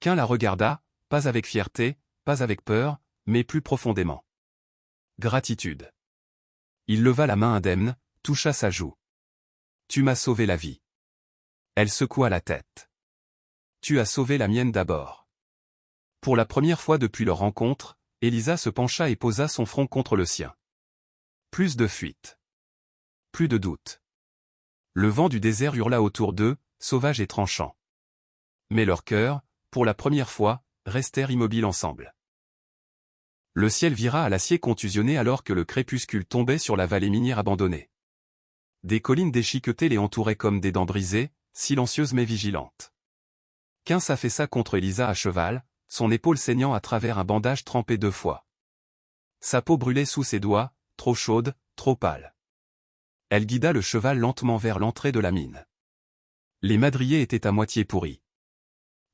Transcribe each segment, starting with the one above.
Qu'un la regarda, pas avec fierté, pas avec peur, mais plus profondément. Gratitude. Il leva la main indemne, toucha sa joue. Tu m'as sauvé la vie. Elle secoua la tête. Tu as sauvé la mienne d'abord. Pour la première fois depuis leur rencontre, Elisa se pencha et posa son front contre le sien. Plus de fuite. Plus de doute. Le vent du désert hurla autour d'eux, sauvage et tranchant. Mais leurs cœurs, pour la première fois, restèrent immobiles ensemble. Le ciel vira à l'acier contusionné alors que le crépuscule tombait sur la vallée minière abandonnée. Des collines déchiquetées les entouraient comme des dents brisées, silencieuses mais vigilantes. Qu'un s'affaissa contre Elisa à cheval, son épaule saignant à travers un bandage trempé 2 fois. Sa peau brûlait sous ses doigts, trop chaude, trop pâle. Elle guida le cheval lentement vers l'entrée de la mine. Les madriers étaient à moitié pourris.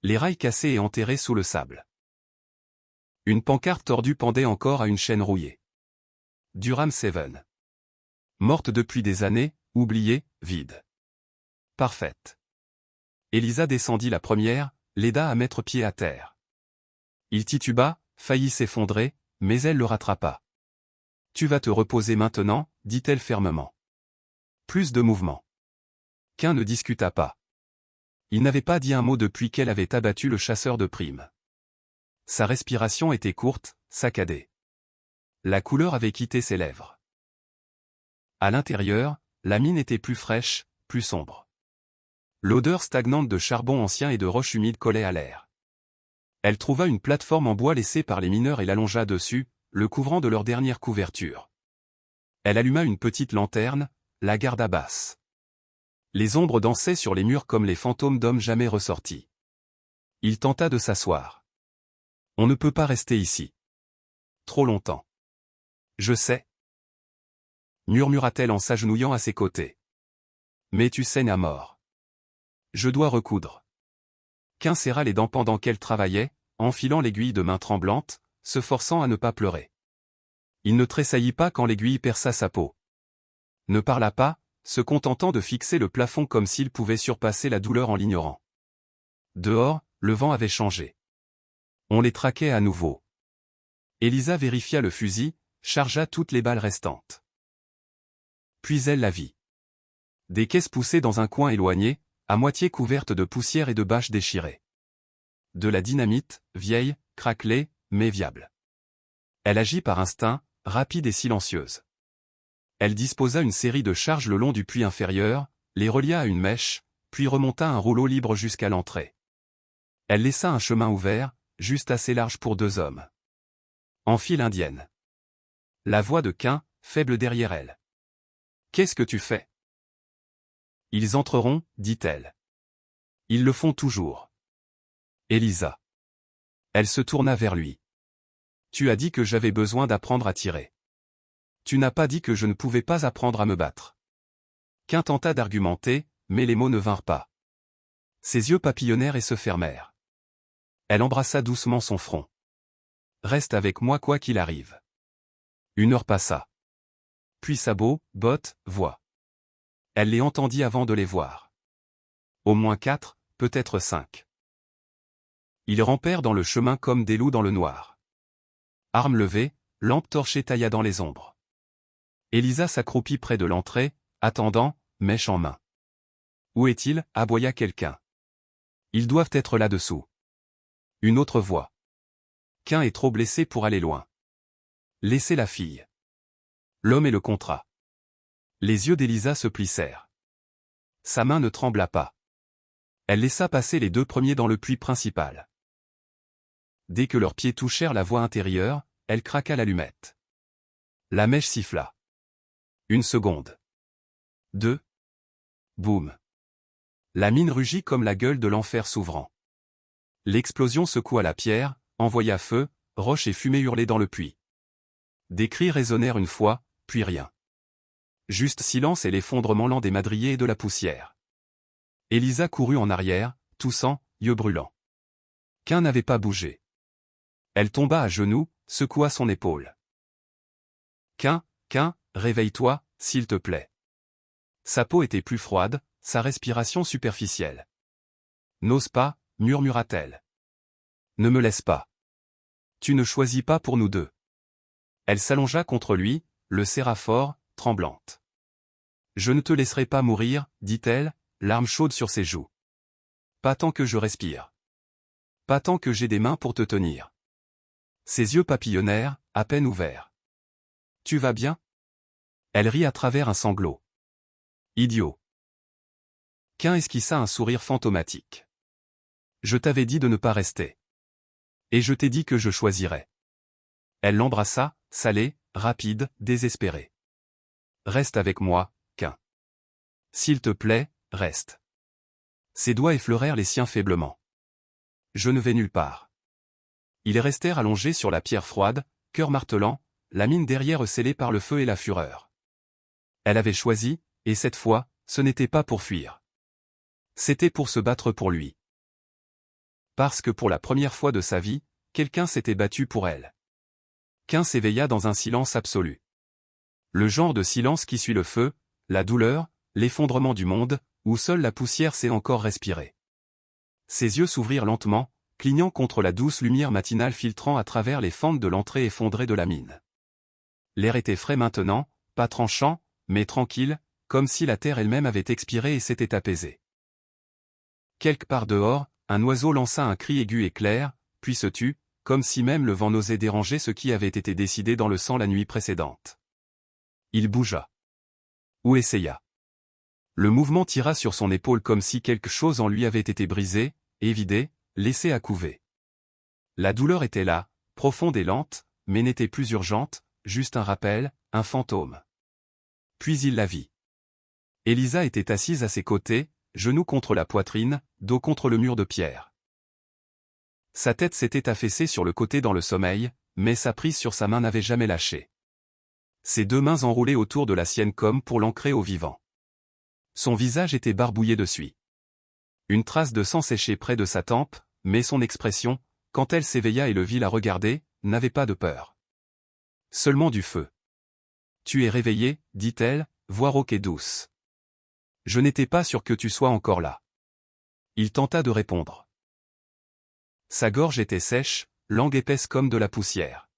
Les rails cassés et enterrés sous le sable. Une pancarte tordue pendait encore à une chaîne rouillée. Durham 7. Morte depuis des années, oubliée, vide. Parfaite. Elisa descendit la première, l'aida à mettre pied à terre. Il tituba, faillit s'effondrer, mais elle le rattrapa. Tu vas te reposer maintenant, dit-elle fermement. Plus de mouvement. Qu'un ne discuta pas. Il n'avait pas dit un mot depuis qu'elle avait abattu le chasseur de primes. Sa respiration était courte, saccadée. La couleur avait quitté ses lèvres. À l'intérieur, la mine était plus fraîche, plus sombre. L'odeur stagnante de charbon ancien et de roches humides collait à l'air. Elle trouva une plateforme en bois laissée par les mineurs et l'allongea dessus, le couvrant de leur dernière couverture. Elle alluma une petite lanterne, la garda basse. Les ombres dansaient sur les murs comme les fantômes d'hommes jamais ressortis. Il tenta de s'asseoir. On ne peut pas rester ici. Trop longtemps. Je sais. Murmura-t-elle en s'agenouillant à ses côtés. Mais tu saignes à mort. Je dois recoudre. Qu'un serra les dents pendant qu'elle travaillait, enfilant l'aiguille de main tremblante, se forçant à ne pas pleurer. Il ne tressaillit pas quand l'aiguille perça sa peau. Ne parla pas, se contentant de fixer le plafond comme s'il pouvait surpasser la douleur en l'ignorant. Dehors, le vent avait changé. On les traquait à nouveau. Elisa vérifia le fusil, chargea toutes les balles restantes. Puis elle la vit. Des caisses poussées dans un coin éloigné, à moitié couvertes de poussière et de bâches déchirées. De la dynamite, vieille, craquelée, mais viable. Elle agit par instinct, rapide et silencieuse. Elle disposa une série de charges le long du puits inférieur, les relia à une mèche, puis remonta un rouleau libre jusqu'à l'entrée. Elle laissa un chemin ouvert, juste assez large pour 2 hommes. En file indienne. La voix de Qu'un, faible derrière elle. Qu'est-ce que tu fais? Ils entreront, dit-elle. Ils le font toujours. Elisa. Elle se tourna vers lui. Tu as dit que j'avais besoin d'apprendre à tirer. Tu n'as pas dit que je ne pouvais pas apprendre à me battre. Qu'un tenta d'argumenter, mais les mots ne vinrent pas. Ses yeux papillonnèrent et se fermèrent. Elle embrassa doucement son front. Reste avec moi quoi qu'il arrive. 1 heure passa. Puis sabots, bottes, voix. Elle les entendit avant de les voir. Au moins 4, peut-être 5. Ils rampèrent dans le chemin comme des loups dans le noir. Armes levées, lampe torchée tailla dans les ombres. Elisa s'accroupit près de l'entrée, attendant, mèche en main. Où est-il? Aboya quelqu'un. Ils doivent être là-dessous. Une autre voix. Qu'un est trop blessé pour aller loin. Laissez la fille. L'homme et le contrat. Les yeux d'Elisa se plissèrent. Sa main ne trembla pas. Elle laissa passer les 2 premiers dans le puits principal. Dès que leurs pieds touchèrent la voie intérieure, elle craqua l'allumette. La mèche siffla. 1 seconde. 2. Boum. La mine rugit comme la gueule de l'enfer s'ouvrant. L'explosion secoua la pierre, envoya feu, roches et fumée hurlaient dans le puits. Des cris résonnèrent une fois, puis rien. Juste silence et l'effondrement lent des madriers et de la poussière. Elisa courut en arrière, toussant, yeux brûlants. Qu'un n'avait pas bougé. Elle tomba à genoux, secoua son épaule. Qu'un, réveille-toi, s'il te plaît. Sa peau était plus froide, sa respiration superficielle. N'ose pas, murmura-t-elle. Ne me laisse pas. Tu ne choisis pas pour nous deux. Elle s'allongea contre lui, le serra fort, tremblante. Je ne te laisserai pas mourir, dit-elle, larmes chaudes sur ses joues. Pas tant que je respire. Pas tant que j'ai des mains pour te tenir. Ses yeux papillonnèrent, à peine ouverts. Tu vas bien? Elle rit à travers un sanglot. Idiot. Qu'un esquissa un sourire fantomatique. Je t'avais dit de ne pas rester. Et je t'ai dit que je choisirais. Elle l'embrassa, salée, rapide, désespérée. Reste avec moi, Qu'un. S'il te plaît, reste. Ses doigts effleurèrent les siens faiblement. Je ne vais nulle part. Ils restèrent allongés sur la pierre froide, cœur martelant, la mine derrière scellée par le feu et la fureur. Elle avait choisi, et cette fois, ce n'était pas pour fuir. C'était pour se battre pour lui. Parce que pour la première fois de sa vie, quelqu'un s'était battu pour elle. Qu'un s'éveilla dans un silence absolu. Le genre de silence qui suit le feu, la douleur, l'effondrement du monde, où seule la poussière sait encore respirer. Ses yeux s'ouvrirent lentement, clignant contre la douce lumière matinale filtrant à travers les fentes de l'entrée effondrée de la mine. L'air était frais maintenant, pas tranchant, mais tranquille, comme si la terre elle-même avait expiré et s'était apaisée. Quelque part dehors, un oiseau lança un cri aigu et clair, puis se tut, comme si même le vent n'osait déranger ce qui avait été décidé dans le sang la nuit précédente. Il bougea. Ou essaya. Le mouvement tira sur son épaule comme si quelque chose en lui avait été brisé, évidé, laissé à couver. La douleur était là, profonde et lente, mais n'était plus urgente, juste un rappel, un fantôme. Puis il la vit. Elisa était assise à ses côtés, genoux contre la poitrine, dos contre le mur de pierre. Sa tête s'était affaissée sur le côté dans le sommeil, mais sa prise sur sa main n'avait jamais lâché. Ses deux mains enroulées autour de la sienne comme pour l'ancrer au vivant. Son visage était barbouillé de suie. Une trace de sang séchait près de sa tempe, mais son expression, quand elle s'éveilla et le vit la regarder, n'avait pas de peur. Seulement du feu. « Tu es réveillé, dit-elle, voix rauque et douce. Je n'étais pas sûr que tu sois encore là. » Il tenta de répondre. Sa gorge était sèche, langue épaisse comme de la poussière.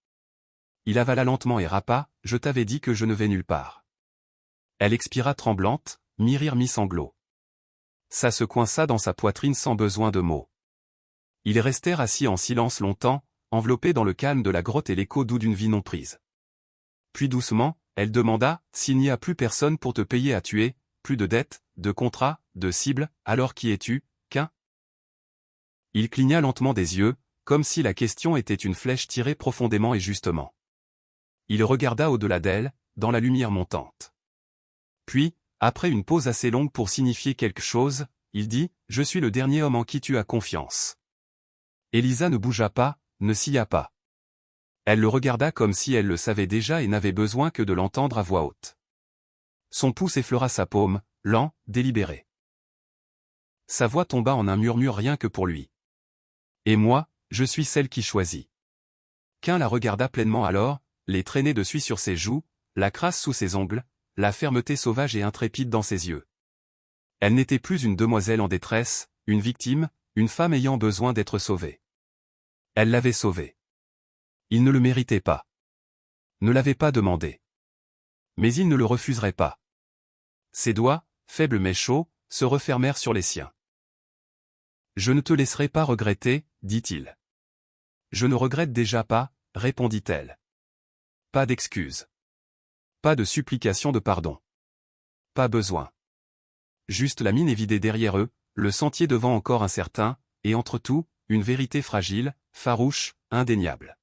Il avala lentement et rapa, « Je t'avais dit que je ne vais nulle part. » Elle expira tremblante, mi-rire mi-sanglot. Ça se coinça dans sa poitrine sans besoin de mots. Ils restèrent assis en silence longtemps, enveloppés dans le calme de la grotte et l'écho doux d'une vie non prise. Puis doucement, elle demanda, « S'il n'y a plus personne pour te payer à tuer, plus de dettes, de contrats, de cibles, alors qui es-tu, Qu'un ?» Il cligna lentement des yeux, comme si la question était une flèche tirée profondément et justement. Il regarda au-delà d'elle, dans la lumière montante. Puis, après une pause assez longue pour signifier quelque chose, il dit, « Je suis le dernier homme en qui tu as confiance. » Elisa ne bougea pas, ne sia pas. Elle le regarda comme si elle le savait déjà et n'avait besoin que de l'entendre à voix haute. Son pouce effleura sa paume, lent, délibéré. Sa voix tomba en un murmure rien que pour lui. « Et moi, je suis celle qui choisit. » Qu'un la regarda pleinement alors, les traînées de suie sur ses joues, la crasse sous ses ongles, la fermeté sauvage et intrépide dans ses yeux. Elle n'était plus une demoiselle en détresse, une victime, une femme ayant besoin d'être sauvée. Elle l'avait sauvé. Il ne le méritait pas. Ne l'avait pas demandé. Mais il ne le refuserait pas. Ses doigts, faibles mais chauds, se refermèrent sur les siens. « Je ne te laisserai pas regretter, dit-il. »« Je ne regrette déjà pas, répondit-elle. Pas d'excuses. Pas de supplication de pardon. Pas besoin. Juste la mine évidée derrière eux, le sentier devant encore incertain, et entre tout, une vérité fragile, farouche, indéniable.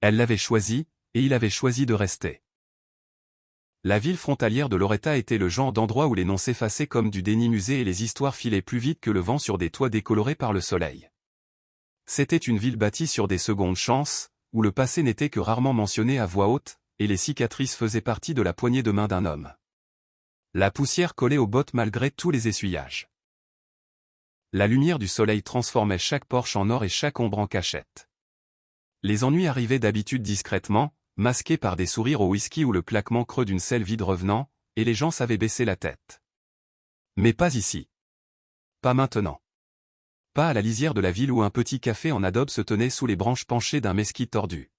Elle l'avait choisi, et il avait choisi de rester. La ville frontalière de Loretta était le genre d'endroit où les noms s'effaçaient comme du déni musée et les histoires filaient plus vite que le vent sur des toits décolorés par le soleil. C'était une ville bâtie sur des secondes chances, où le passé n'était que rarement mentionné à voix haute, et les cicatrices faisaient partie de la poignée de main d'un homme. La poussière collait aux bottes malgré tous les essuyages. La lumière du soleil transformait chaque porche en or et chaque ombre en cachette. Les ennuis arrivaient d'habitude discrètement, masqués par des sourires au whisky ou le claquement creux d'une selle vide revenant, et les gens savaient baisser la tête. Mais pas ici. Pas maintenant. Pas à la lisière de la ville où un petit café en adobe se tenait sous les branches penchées d'un mesquite tordu.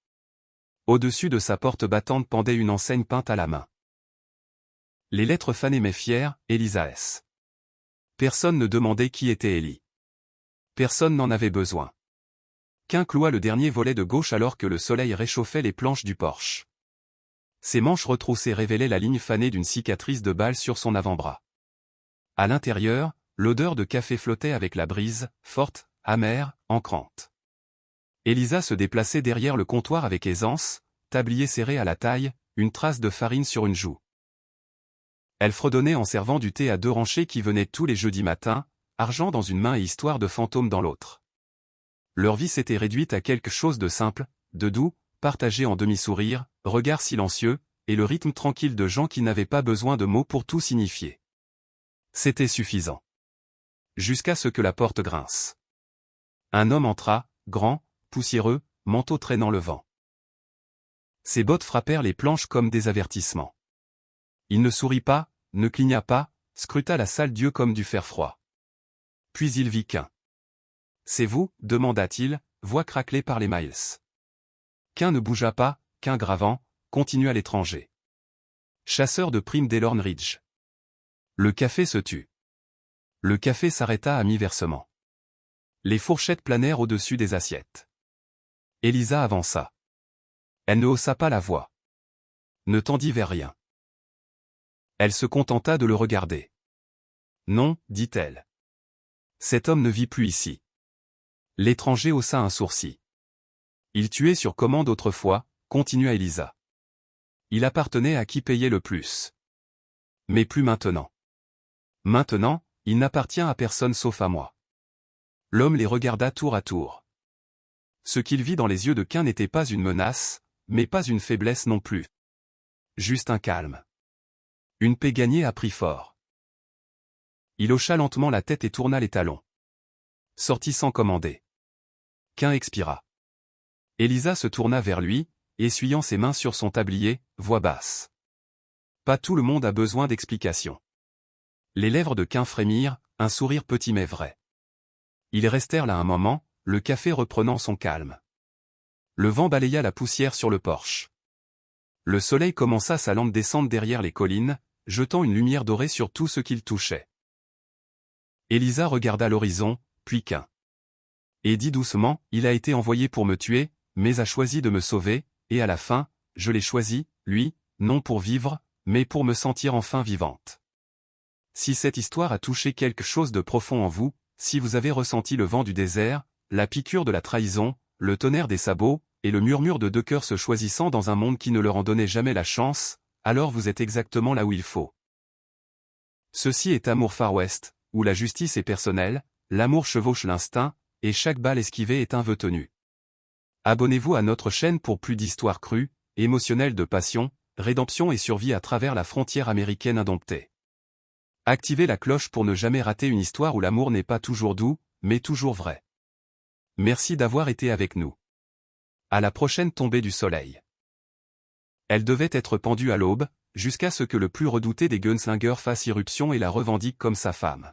Au-dessus de sa porte battante pendait une enseigne peinte à la main. Les lettres fanées mais fières, Elisa S. Personne ne demandait qui était Ellie. Personne n'en avait besoin. Qu'un cloua le dernier volet de gauche alors que le soleil réchauffait les planches du porche. Ses manches retroussées révélaient la ligne fanée d'une cicatrice de balle sur son avant-bras. À l'intérieur, l'odeur de café flottait avec la brise, forte, amère, ancrante. Elisa se déplaçait derrière le comptoir avec aisance, tablier serré à la taille, une trace de farine sur une joue. Elle fredonnait en servant du thé à deux ranchers qui venaient tous les jeudis matins, argent dans une main et histoire de fantôme dans l'autre. Leur vie s'était réduite à quelque chose de simple, de doux, partagé en demi-sourire, regard silencieux, et le rythme tranquille de gens qui n'avaient pas besoin de mots pour tout signifier. C'était suffisant. Jusqu'à ce que la porte grince. Un homme entra, grand, poussiéreux, manteau traînant le vent. Ses bottes frappèrent les planches comme des avertissements. Il ne sourit pas, ne cligna pas, scruta la salle d'yeux comme du fer froid. Puis il vit qu'un. C'est vous, demanda-t-il, voix craquelée par les miles. Qu'un ne bougea pas, qu'un gravant, continua l'étranger. Chasseur de primes d'Elorn Ridge. Le café se tut. Le café s'arrêta à mi-versement. Les fourchettes planèrent au-dessus des assiettes. Elisa avança. Elle ne haussa pas la voix. Ne tendit vers rien. Elle se contenta de le regarder. Non, dit-elle. Cet homme ne vit plus ici. L'étranger haussa un sourcil. Il tuait sur commande autrefois, continua Elisa. Il appartenait à qui payait le plus. Mais plus maintenant. Maintenant, il n'appartient à personne sauf à moi. L'homme les regarda tour à tour. Ce qu'il vit dans les yeux de qu'un n'était pas une menace, mais pas une faiblesse non plus. Juste un calme. Une paix gagnée à prix fort. Il hocha lentement la tête et tourna les talons. Sortit sans commander. Qu'un expira. Elisa se tourna vers lui, essuyant ses mains sur son tablier, voix basse. Pas tout le monde a besoin d'explications. Les lèvres de Qu'un frémirent, un sourire petit mais vrai. Ils restèrent là un moment, le café reprenant son calme. Le vent balaya la poussière sur le porche. Le soleil commença sa lente descente derrière les collines, jetant une lumière dorée sur tout ce qu'il touchait. Elisa regarda l'horizon, puis Qu'un. Et dit doucement, il a été envoyé pour me tuer, mais a choisi de me sauver, et à la fin, je l'ai choisi, lui, non pour vivre, mais pour me sentir enfin vivante. Si cette histoire a touché quelque chose de profond en vous, si vous avez ressenti le vent du désert, la piqûre de la trahison, le tonnerre des sabots, et le murmure de deux cœurs se choisissant dans un monde qui ne leur en donnait jamais la chance, alors vous êtes exactement là où il faut. Ceci est Amour Far West, où la justice est personnelle, l'amour chevauche l'instinct, et chaque balle esquivée est un vœu tenu. Abonnez-vous à notre chaîne pour plus d'histoires crues, émotionnelles de passion, rédemption et survie à travers la frontière américaine indomptée. Activez la cloche pour ne jamais rater une histoire où l'amour n'est pas toujours doux, mais toujours vrai. Merci d'avoir été avec nous. À la prochaine tombée du soleil. Elle devait être pendue à l'aube, jusqu'à ce que le plus redouté des gunslingers fasse irruption et la revendique comme sa femme.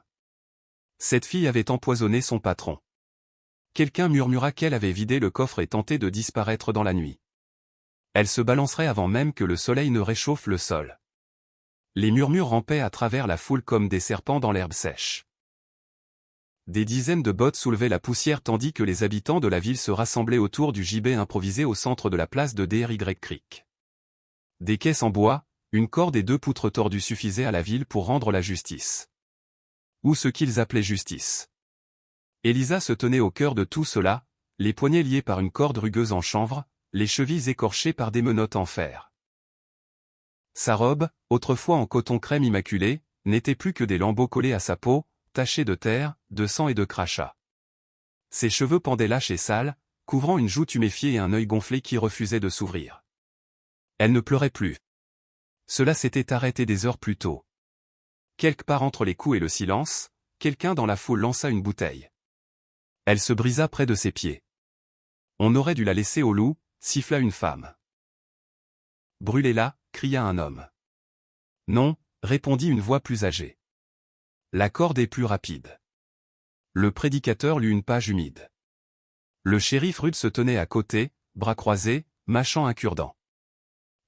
Cette fille avait empoisonné son patron. Quelqu'un murmura qu'elle avait vidé le coffre et tenté de disparaître dans la nuit. Elle se balancerait avant même que le soleil ne réchauffe le sol. Les murmures rampaient à travers la foule comme des serpents dans l'herbe sèche. Des dizaines de bottes soulevaient la poussière tandis que les habitants de la ville se rassemblaient autour du gibet improvisé au centre de la place de Dry Creek. Des caisses en bois, une corde et deux poutres tordues suffisaient à la ville pour rendre la justice. Ou ce qu'ils appelaient justice. Elisa se tenait au cœur de tout cela, les poignets liés par une corde rugueuse en chanvre, les chevilles écorchées par des menottes en fer. Sa robe, autrefois en coton crème immaculé, n'était plus que des lambeaux collés à sa peau, tachés de terre, de sang et de crachats. Ses cheveux pendaient lâches et sales, couvrant une joue tuméfiée et un œil gonflé qui refusait de s'ouvrir. Elle ne pleurait plus. Cela s'était arrêté des heures plus tôt. Quelque part entre les coups et le silence, quelqu'un dans la foule lança une bouteille. Elle se brisa près de ses pieds. On aurait dû la laisser au loup, siffla une femme. Brûlez-la, cria un homme. Non, répondit une voix plus âgée. La corde est plus rapide. Le prédicateur lut une page humide. Le shérif Rudd se tenait à côté, bras croisés, mâchant un cure-dent.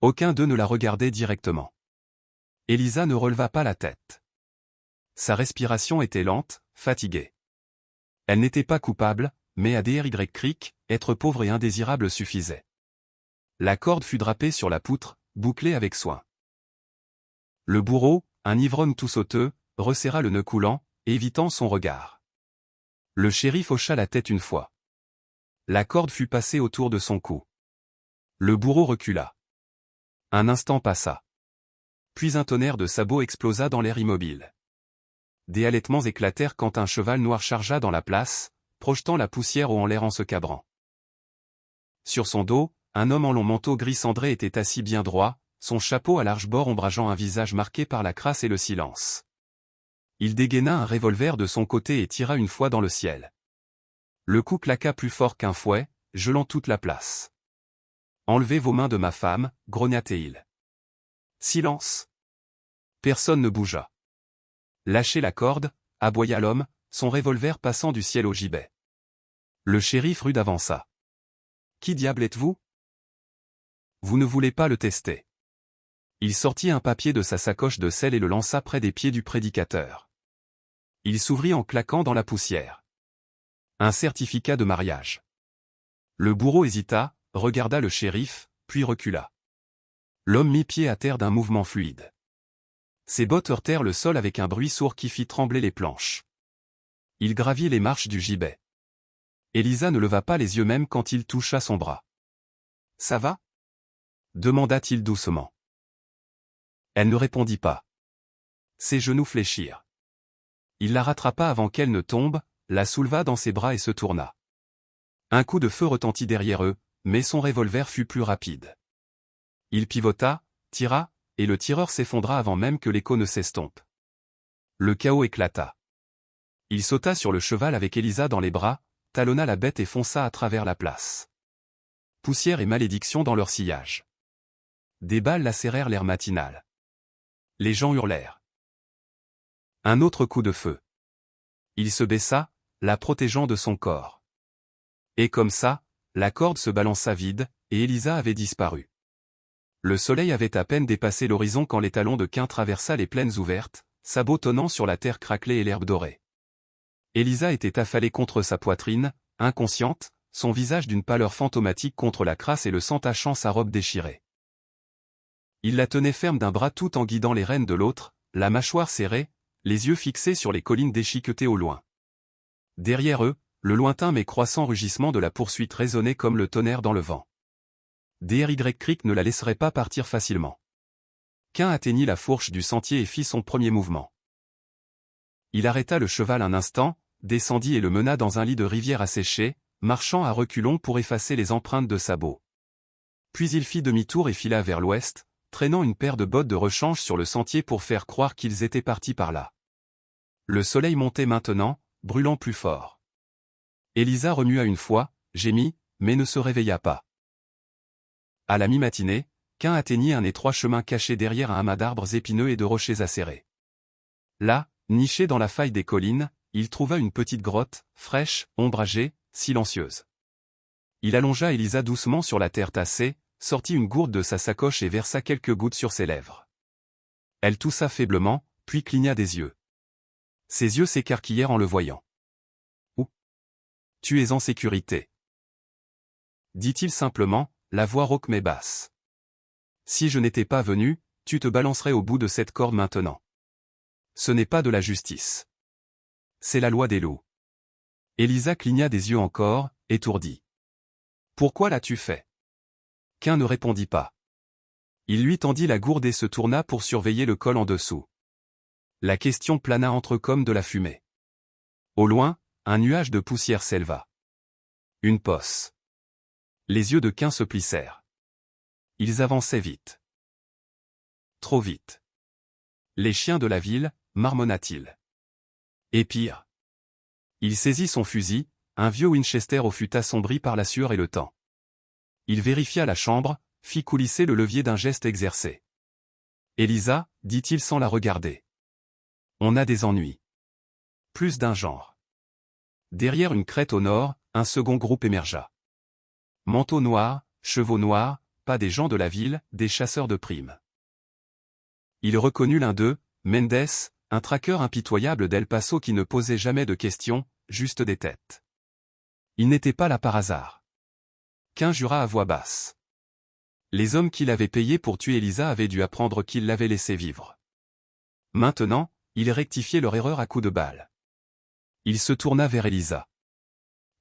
Aucun d'eux ne la regardait directement. Elisa ne releva pas la tête. Sa respiration était lente, fatiguée. Elle n'était pas coupable, mais à D.R.Y. Creek, être pauvre et indésirable suffisait. La corde fut drapée sur la poutre, bouclée avec soin. Le bourreau, un ivrogne tout sauteux, resserra le nœud coulant, évitant son regard. Le shérif hocha la tête une fois. La corde fut passée autour de son cou. Le bourreau recula. Un instant passa. Puis un tonnerre de sabots explosa dans l'air immobile. Des halètements éclatèrent quand un cheval noir chargea dans la place, projetant la poussière haut en l'air en se cabrant. Sur son dos, un homme en long manteau gris cendré était assis bien droit, son chapeau à large bord ombrageant un visage marqué par la crasse et le silence. Il dégaina un revolver de son côté et tira une fois dans le ciel. Le coup claqua plus fort qu'un fouet, gelant toute la place. « Enlevez vos mains de ma femme » grogna-t-il. Silence. Personne ne bougea. Lâchez la corde, aboya l'homme, son revolver passant du ciel au gibet. Le shérif Rudd avança. Qui diable êtes-vous? Vous ne voulez pas le tester. Il sortit un papier de sa sacoche de sel et le lança près des pieds du prédicateur. Il s'ouvrit en claquant dans la poussière. Un certificat de mariage. Le bourreau hésita, regarda le shérif, puis recula. L'homme mit pied à terre d'un mouvement fluide. Ses bottes heurtèrent le sol avec un bruit sourd qui fit trembler les planches. Il gravit les marches du gibet. Elisa ne leva pas les yeux même quand il toucha son bras. « Ça va » demanda-t-il doucement. Elle ne répondit pas. Ses genoux fléchirent. Il la rattrapa avant qu'elle ne tombe, la souleva dans ses bras et se tourna. Un coup de feu retentit derrière eux, mais son revolver fut plus rapide. Il pivota, tira, et le tireur s'effondra avant même que l'écho ne s'estompe. Le chaos éclata. Il sauta sur le cheval avec Elisa dans les bras, talonna la bête et fonça à travers la place. Poussière et malédiction dans leur sillage. Des balles lacérèrent l'air matinal. Les gens hurlèrent. Un autre coup de feu. Il se baissa, la protégeant de son corps. Et comme ça, la corde se balança vide, et Elisa avait disparu. Le soleil avait à peine dépassé l'horizon quand l'étalon de Quin traversa les plaines ouvertes, sabotonnant sur la terre craquelée et l'herbe dorée. Elisa était affalée contre sa poitrine, inconsciente, son visage d'une pâleur fantomatique contre la crasse et le sang tachant sa robe déchirée. Il la tenait ferme d'un bras tout en guidant les rênes de l'autre, la mâchoire serrée, les yeux fixés sur les collines déchiquetées au loin. Derrière eux, le lointain mais croissant rugissement de la poursuite résonnait comme le tonnerre dans le vent. D.R.Y. Creek ne la laisserait pas partir facilement. Quin atteignit la fourche du sentier et fit son premier mouvement. Il arrêta le cheval un instant, descendit et le mena dans un lit de rivière asséché, marchant à reculons pour effacer les empreintes de sabots. Puis il fit demi-tour et fila vers l'ouest, traînant une paire de bottes de rechange sur le sentier pour faire croire qu'ils étaient partis par là. Le soleil montait maintenant, brûlant plus fort. Elisa remua une fois, gémit, mais ne se réveilla pas. À la mi-matinée, Quin atteignit un étroit chemin caché derrière un amas d'arbres épineux et de rochers acérés. Là, niché dans la faille des collines, il trouva une petite grotte, fraîche, ombragée, silencieuse. Il allongea Elisa doucement sur la terre tassée, sortit une gourde de sa sacoche et versa quelques gouttes sur ses lèvres. Elle toussa faiblement, puis cligna des yeux. Ses yeux s'écarquillèrent en le voyant. « Où ? Tu es en sécurité. » dit-il simplement, la voix rauque mais basse. « Si je n'étais pas venu, tu te balancerais au bout de cette corde maintenant. Ce n'est pas de la justice. C'est la loi des loups. » Elisa cligna des yeux encore, étourdie. « Pourquoi l'as-tu fait ?» Quin ne répondit pas. Il lui tendit la gourde et se tourna pour surveiller le col en dessous. La question plana entre eux comme de la fumée. Au loin, un nuage de poussière s'éleva. Une posse. Les yeux de Quin se plissèrent. Ils avançaient vite. Trop vite. Les chiens de la ville, marmonna-t-il. Et pire. Il saisit son fusil, un vieux Winchester au fut assombri par la sueur et le temps. Il vérifia la chambre, fit coulisser le levier d'un geste exercé. « Elisa, dit-il sans la regarder. On a des ennuis. Plus d'un genre. Derrière une crête au nord, un second groupe émergea. Manteau noir, chevaux noirs, pas des gens de la ville, des chasseurs de primes. Il reconnut l'un d'eux, Mendes, un traqueur impitoyable d'El Paso qui ne posait jamais de questions, juste des têtes. Il n'était pas là par hasard. Quin jura à voix basse. Les hommes qui l'avaient payé pour tuer Elisa avaient dû apprendre qu'il l'avait laissé vivre. Maintenant, ils rectifiaient leur erreur à coups de balle. Il se tourna vers Elisa.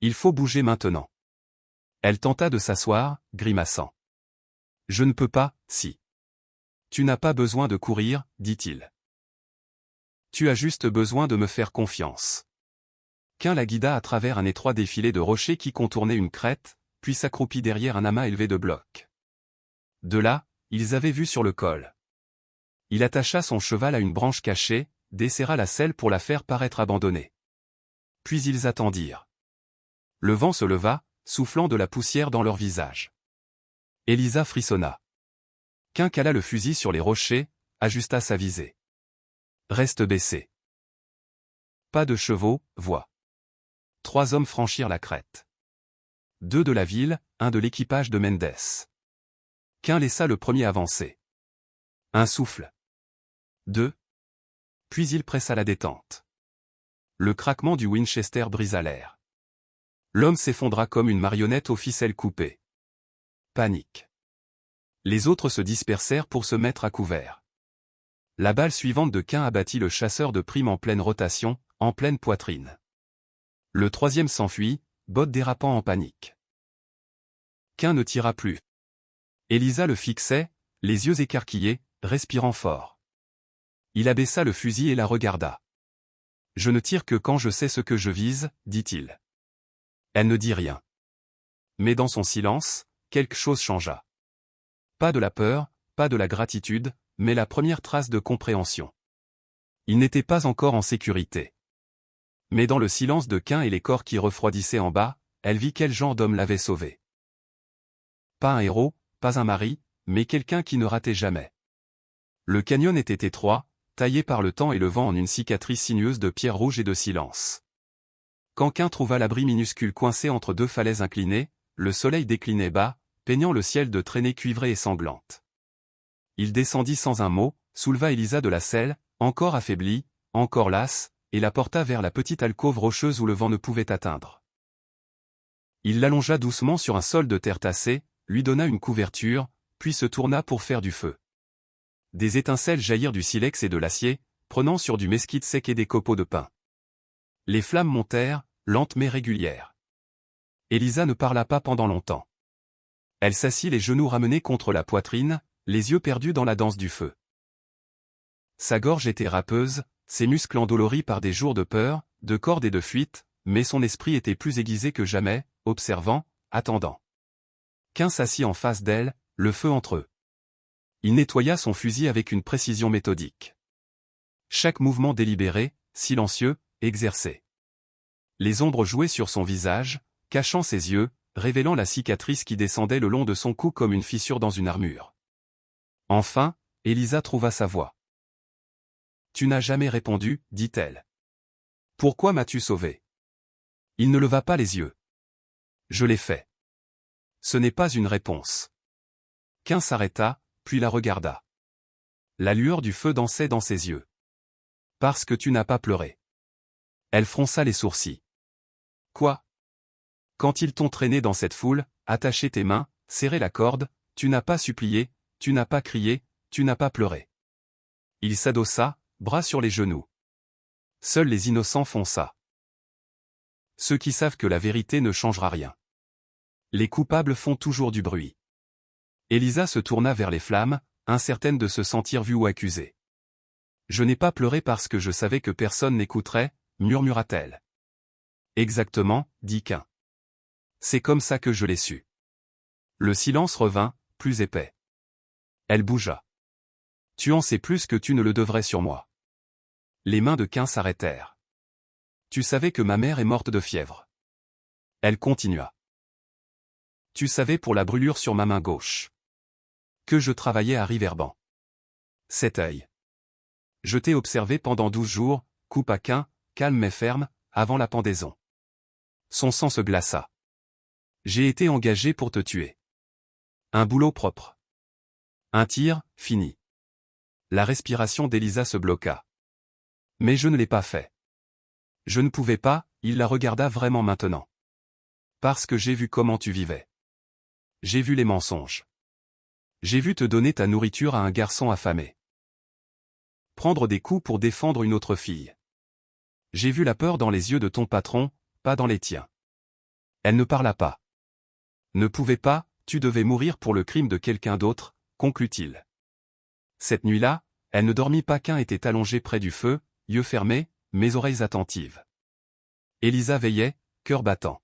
Il faut bouger maintenant. Elle tenta de s'asseoir, grimaçant. Je ne peux pas, si. Tu n'as pas besoin de courir, dit-il. Tu as juste besoin de me faire confiance. Quin la guida à travers un étroit défilé de rochers qui contournait une crête, puis s'accroupit derrière un amas élevé de blocs. De là, ils avaient vu sur le col. Il attacha son cheval à une branche cachée, desserra la selle pour la faire paraître abandonnée. Puis ils attendirent. Le vent se leva, soufflant de la poussière dans leur visage. Elisa frissonna. Quin cala le fusil sur les rochers, ajusta sa visée. Reste baissé. Pas de chevaux, voix. 3 hommes franchirent la crête. 2 de la ville, 1 de l'équipage de Mendes. Quin laissa le premier avancer. Un souffle. 2. Puis il pressa la détente. Le craquement du Winchester brisa l'air. L'homme s'effondra comme une marionnette aux ficelles coupées. Panique. Les autres se dispersèrent pour se mettre à couvert. La balle suivante de Quin abattit le chasseur de primes en pleine rotation, en pleine poitrine. Le troisième s'enfuit, botte dérapant en panique. Quin ne tira plus. Elisa le fixait, les yeux écarquillés, respirant fort. Il abaissa le fusil et la regarda. « Je ne tire que quand je sais ce que je vise, dit-il. » Elle ne dit rien. Mais dans son silence, quelque chose changea. Pas de la peur, pas de la gratitude, mais la première trace de compréhension. Il n'était pas encore en sécurité. Mais dans le silence de Quin et les corps qui refroidissaient en bas, elle vit quel genre d'homme l'avait sauvé. Pas un héros, pas un mari, mais quelqu'un qui ne ratait jamais. Le canyon était étroit, taillé par le temps et le vent en une cicatrice sinueuse de pierres rouges et de silence. Quand Quin trouva l'abri minuscule coincé entre 2 falaises inclinées, le soleil déclinait bas, peignant le ciel de traînées cuivrées et sanglantes. Il descendit sans un mot, souleva Elisa de la selle, encore affaiblie, encore lasse, et la porta vers la petite alcôve rocheuse où le vent ne pouvait atteindre. Il l'allongea doucement sur un sol de terre tassée, lui donna une couverture, puis se tourna pour faire du feu. Des étincelles jaillirent du silex et de l'acier, prenant sur du mesquite sec et des copeaux de pin. Les flammes montèrent, lentes mais régulières. Elisa ne parla pas pendant longtemps. Elle s'assit les genoux ramenés contre la poitrine, les yeux perdus dans la danse du feu. Sa gorge était râpeuse, ses muscles endoloris par des jours de peur, de corde et de fuite, mais son esprit était plus aiguisé que jamais, observant, attendant. Quin s'assit en face d'elle, le feu entre eux. Il nettoya son fusil avec une précision méthodique. Chaque mouvement délibéré, silencieux, exercé. Les ombres jouaient sur son visage, cachant ses yeux, révélant la cicatrice qui descendait le long de son cou comme une fissure dans une armure. Enfin, Elisa trouva sa voix. « Tu n'as jamais répondu, dit-elle. Pourquoi m'as-tu sauvé ? » Il ne leva pas les yeux. « Je l'ai fait. » Ce n'est pas une réponse. Quin s'arrêta, puis la regarda. La lueur du feu dansait dans ses yeux. « Parce que tu n'as pas pleuré. » Elle fronça les sourcils. « Quoi ? Quand ils t'ont traîné dans cette foule, attaché tes mains, serré la corde, tu n'as pas supplié, tu n'as pas crié, tu n'as pas pleuré. » Il s'adossa, bras sur les genoux. Seuls les innocents font ça. Ceux qui savent que la vérité ne changera rien. Les coupables font toujours du bruit. Elisa se tourna vers les flammes, incertaine de se sentir vue ou accusée. « Je n'ai pas pleuré parce que je savais que personne n'écouterait, » murmura-t-elle. « Exactement, dit Quin. C'est comme ça que je l'ai su. » Le silence revint, plus épais. Elle bougea. « Tu en sais plus que tu ne le devrais sur moi. » Les mains de Quin s'arrêtèrent. « Tu savais que ma mère est morte de fièvre. » Elle continua. « Tu savais pour la brûlure sur ma main gauche. Que je travaillais à Riverban. Cet œil. Je t'ai observé pendant 12 jours, coupa Quin, calme mais ferme, avant la pendaison. Son sang se glaça. J'ai été engagé pour te tuer. Un boulot propre. Un tir, fini. La respiration d'Elisa se bloqua. Mais je ne l'ai pas fait. Je ne pouvais pas, il la regarda vraiment maintenant. Parce que j'ai vu comment tu vivais. J'ai vu les mensonges. J'ai vu te donner ta nourriture à un garçon affamé. Prendre des coups pour défendre une autre fille. J'ai vu la peur dans les yeux de ton patron, pas dans les tiens. Elle ne parla pas. Ne pouvait pas, tu devais mourir pour le crime de quelqu'un d'autre, conclut-il. Cette nuit-là, elle ne dormit pas. Qu'un était allongé près du feu, yeux fermés, mais oreilles attentives. Elisa veillait, cœur battant.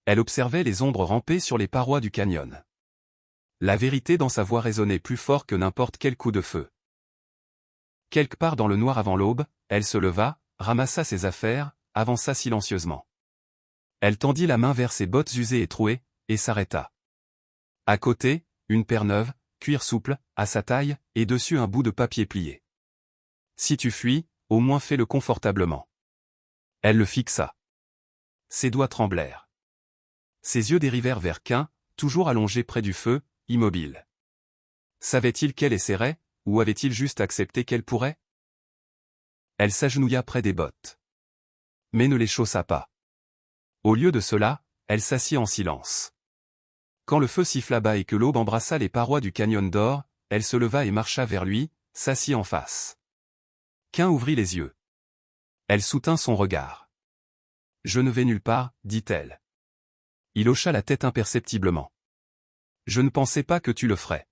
Elle observait les ombres ramper sur les parois du canyon. La vérité dans sa voix résonnait plus fort que n'importe quel coup de feu. Quelque part dans le noir avant l'aube, elle se leva, ramassa ses affaires, avança silencieusement. Elle tendit la main vers ses bottes usées et trouées, et s'arrêta. À côté, une paire neuve, cuir souple, à sa taille, et dessus un bout de papier plié. Si tu fuis, au moins fais-le confortablement. Elle le fixa. Ses doigts tremblèrent. Ses yeux dérivèrent vers Cain, toujours allongé près du feu, immobile. Savait-il qu'elle essaierait, ou avait-il juste accepté qu'elle pourrait? Elle s'agenouilla près des bottes. Mais ne les chaussa pas. Au lieu de cela, elle s'assit en silence. Quand le feu siffla bas et que l'aube embrassa les parois du canyon d'or, elle se leva et marcha vers lui, s'assit en face. Cain ouvrit les yeux. Elle soutint son regard. « Je ne vais nulle part, dit-elle. » Il hocha la tête imperceptiblement. « Je ne pensais pas que tu le ferais. »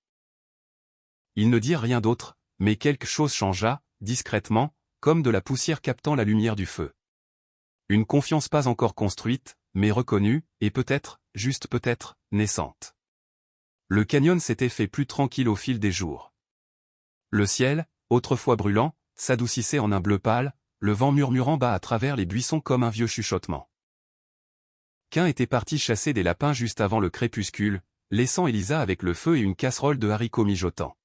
Il ne dit rien d'autre, mais quelque chose changea, discrètement, comme de la poussière captant la lumière du feu. Une confiance pas encore construite, mais reconnue, et peut-être, juste peut-être, naissante. Le canyon s'était fait plus tranquille au fil des jours. Le ciel, autrefois brûlant, s'adoucissait en un bleu pâle, le vent murmurant bas à travers les buissons comme un vieux chuchotement. Cain était parti chasser des lapins juste avant le crépuscule, laissant Elisa avec le feu et une casserole de haricots mijotants.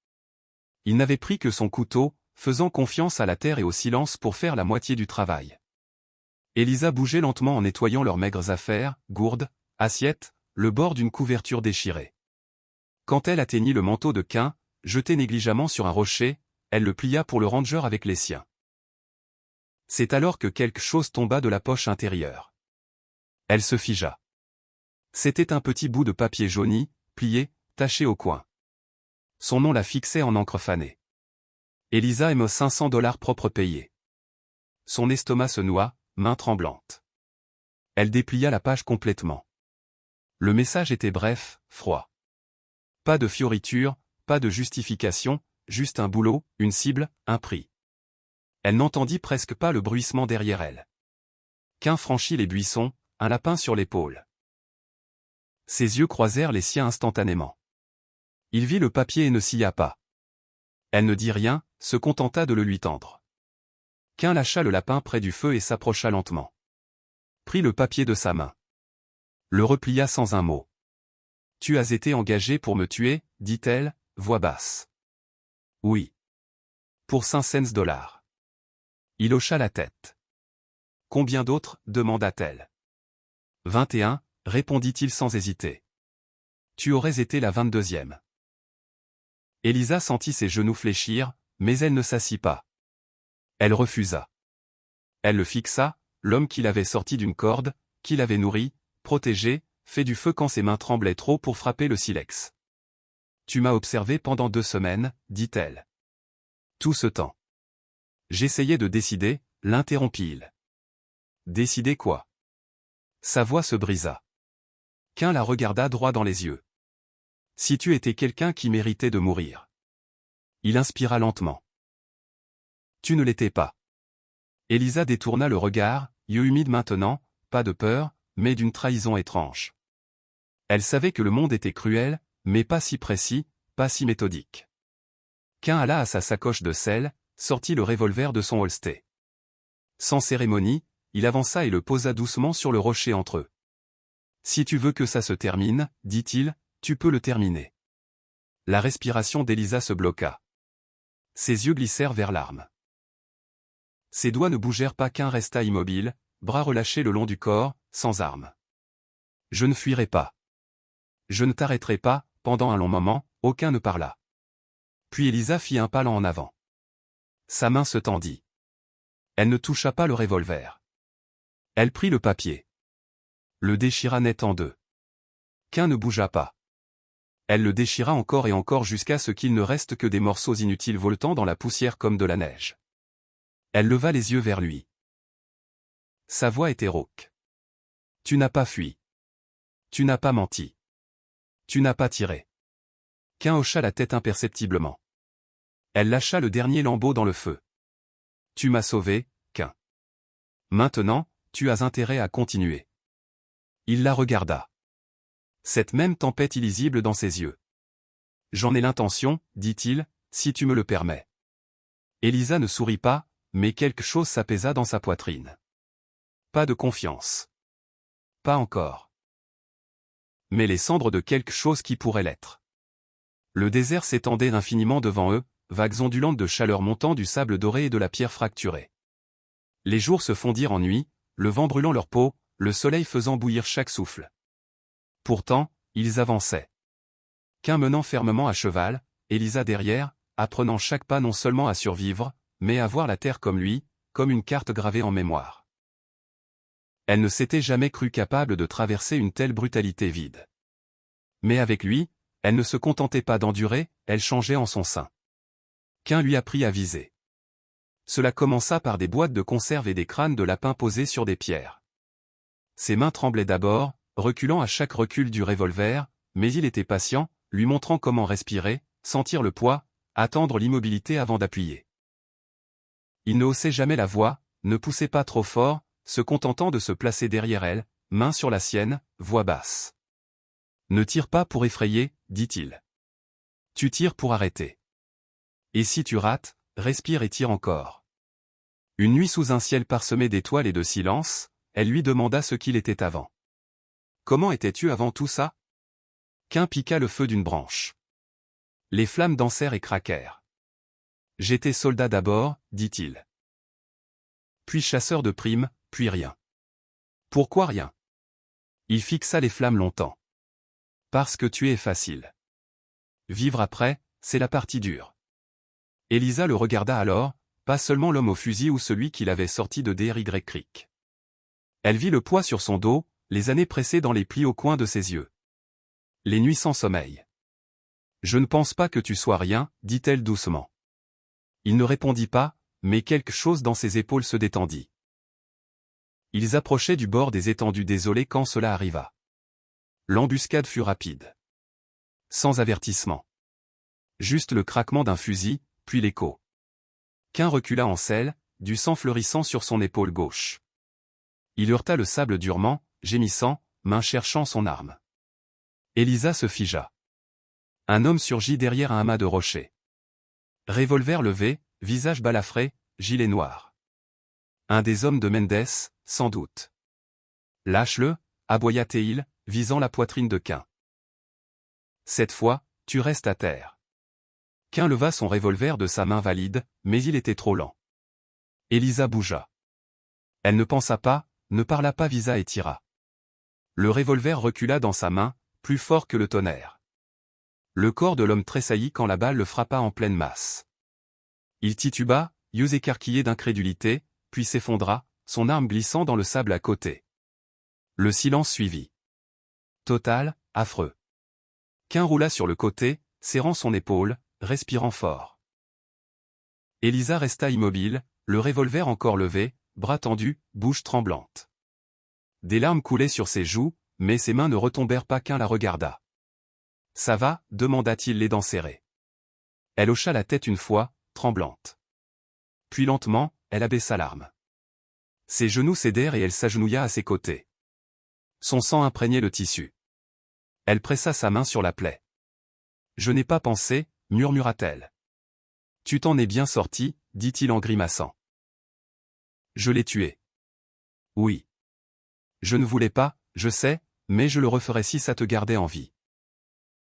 Il n'avait pris que son couteau, faisant confiance à la terre et au silence pour faire la moitié du travail. Elisa bougeait lentement en nettoyant leurs maigres affaires, gourdes, assiettes, le bord d'une couverture déchirée. Quand elle atteignit le manteau de Cain, jeté négligemment sur un rocher, elle le plia pour le ranger avec les siens. C'est alors que quelque chose tomba de la poche intérieure. Elle se figea. C'était un petit bout de papier jauni, plié, taché au coin. Son nom la fixait en encre fanée. Elisa aime $500 propres payés. Son estomac se noua, main tremblante. Elle déplia la page complètement. Le message était bref, froid. Pas de fioritures, pas de justification, juste un boulot, une cible, un prix. Elle n'entendit presque pas le bruissement derrière elle. Cain franchit les buissons, un lapin sur l'épaule. Ses yeux croisèrent les siens instantanément. Il vit le papier et ne scia pas. Elle ne dit rien, se contenta de le lui tendre. Cain lâcha le lapin près du feu et s'approcha lentement. Prit le papier de sa main. Le replia sans un mot. « Tu as été engagé pour me tuer, dit-elle, voix basse. »« Oui. » « Pour $500. » Il hocha la tête. « Combien d'autres » demanda-t-elle. « 21, » répondit-il sans hésiter. « Tu aurais été la 22e. » Elisa sentit ses genoux fléchir, mais elle ne s'assit pas. Elle refusa. Elle le fixa, l'homme qui l'avait sorti d'une corde, qui l'avait nourri, protégé, fait du feu quand ses mains tremblaient trop pour frapper le silex. « Tu m'as observé pendant 2 semaines, dit-elle. Tout ce temps. J'essayais de décider, l'interrompit-il. Décider quoi? Sa voix se brisa. Cain la regarda droit dans les yeux. Si tu étais quelqu'un qui méritait de mourir. Il inspira lentement. Tu ne l'étais pas. Elisa détourna le regard, yeux humides maintenant, pas de peur, mais d'une trahison étrange. Elle savait que le monde était cruel, mais pas si précis, pas si méthodique. Cain alla à sa sacoche de sel, sortit le revolver de son holster. Sans cérémonie, il avança et le posa doucement sur le rocher entre eux. Si tu veux que ça se termine, dit-il, tu peux le terminer. La respiration d'Elisa se bloqua. Ses yeux glissèrent vers l'arme. Ses doigts ne bougèrent pas. Cain resta immobile, bras relâchés le long du corps, sans armes. Je ne fuirai pas. Je ne t'arrêterai pas. Pendant un long moment, aucun ne parla. Puis Elisa fit un pas en avant. Sa main se tendit. Elle ne toucha pas le revolver. Elle prit le papier. Le déchira net en deux. Qu'un ne bougea pas. Elle le déchira encore et encore jusqu'à ce qu'il ne reste que des morceaux inutiles voletant dans la poussière comme de la neige. Elle leva les yeux vers lui. Sa voix était rauque. Tu n'as pas fui. Tu n'as pas menti. Tu n'as pas tiré. Qu'un hocha la tête imperceptiblement. Elle lâcha le dernier lambeau dans le feu. Tu m'as sauvé, Qu'un. Maintenant, tu as intérêt à continuer. Il la regarda. Cette même tempête illisible dans ses yeux. J'en ai l'intention, dit-il, si tu me le permets. Elisa ne sourit pas, mais quelque chose s'apaisa dans sa poitrine. Pas de confiance. Pas encore. Mais les cendres de quelque chose qui pourrait l'être. Le désert s'étendait infiniment devant eux, vagues ondulantes de chaleur montant du sable doré et de la pierre fracturée. Les jours se fondirent en nuit, le vent brûlant leur peau, le soleil faisant bouillir chaque souffle. Pourtant, ils avançaient. Qu'un menant fermement à cheval, Elisa derrière, apprenant chaque pas non seulement à survivre, mais à voir la terre comme lui, comme une carte gravée en mémoire. Elle ne s'était jamais crue capable de traverser une telle brutalité vide. Mais avec lui, elle ne se contentait pas d'endurer, elle changeait en son sein. Qu'un lui apprit à viser. Cela commença par des boîtes de conserve et des crânes de lapins posés sur des pierres. Ses mains tremblaient d'abord, reculant à chaque recul du revolver, mais il était patient, lui montrant comment respirer, sentir le poids, attendre l'immobilité avant d'appuyer. Il ne haussait jamais la voix, ne poussait pas trop fort, se contentant de se placer derrière elle, main sur la sienne, voix basse. Ne tire pas pour effrayer, dit-il. Tu tires pour arrêter. Et si tu rates, respire et tire encore. Une nuit sous un ciel parsemé d'étoiles et de silence, elle lui demanda ce qu'il était avant. Comment étais-tu avant tout ça? Qu'un piqua le feu d'une branche. Les flammes dansèrent et craquèrent. J'étais soldat d'abord, dit-il. Puis chasseur de primes, puis rien. Pourquoi rien? Il fixa les flammes longtemps. Parce que tuer est facile. Vivre après, c'est la partie dure. Elisa le regarda alors, pas seulement l'homme au fusil ou celui qui l'avait sorti de DRY Creek. Elle vit le poids sur son dos, les années pressées dans les plis au coin de ses yeux. Les nuits sans sommeil. Je ne pense pas que tu sois rien, dit-elle doucement. Il ne répondit pas, mais quelque chose dans ses épaules se détendit. Ils approchaient du bord des étendues désolées quand cela arriva. L'embuscade fut rapide. Sans avertissement. Juste le craquement d'un fusil, puis l'écho. Qu'un recula en selle, du sang fleurissant sur son épaule gauche. Il heurta le sable durement, gémissant, main cherchant son arme. Elisa se figea. Un homme surgit derrière un amas de rochers. Revolver levé, visage balafré, gilet noir. Un des hommes de Mendes, sans doute. Lâche-le, aboya Théil, visant la poitrine de Qu'un. Cette fois, tu restes à terre. Qu'un leva son revolver de sa main valide, mais il était trop lent. Elisa bougea. Elle ne pensa pas, ne parla pas, visa et tira. Le revolver recula dans sa main, plus fort que le tonnerre. Le corps de l'homme tressaillit quand la balle le frappa en pleine masse. Il tituba, yeux écarquillés d'incrédulité, puis s'effondra, son arme glissant dans le sable à côté. Le silence suivit. Total, affreux. Qu'un roula sur le côté, serrant son épaule, respirant fort. Elisa resta immobile, le revolver encore levé, bras tendus, bouche tremblante. Des larmes coulaient sur ses joues, mais ses mains ne retombèrent pas. Qu'un la regarda. Ça va, demanda-t-il les dents serrées. Elle hocha la tête une fois, tremblante. Puis lentement, elle abaissa l'arme. Ses genoux cédèrent et elle s'agenouilla à ses côtés. Son sang imprégnait le tissu. Elle pressa sa main sur la plaie. Je n'ai pas pensé, murmura-t-elle. Tu t'en es bien sorti, dit-il en grimaçant. Je l'ai tué. Oui. Je ne voulais pas, je sais, mais je le referais si ça te gardait en vie.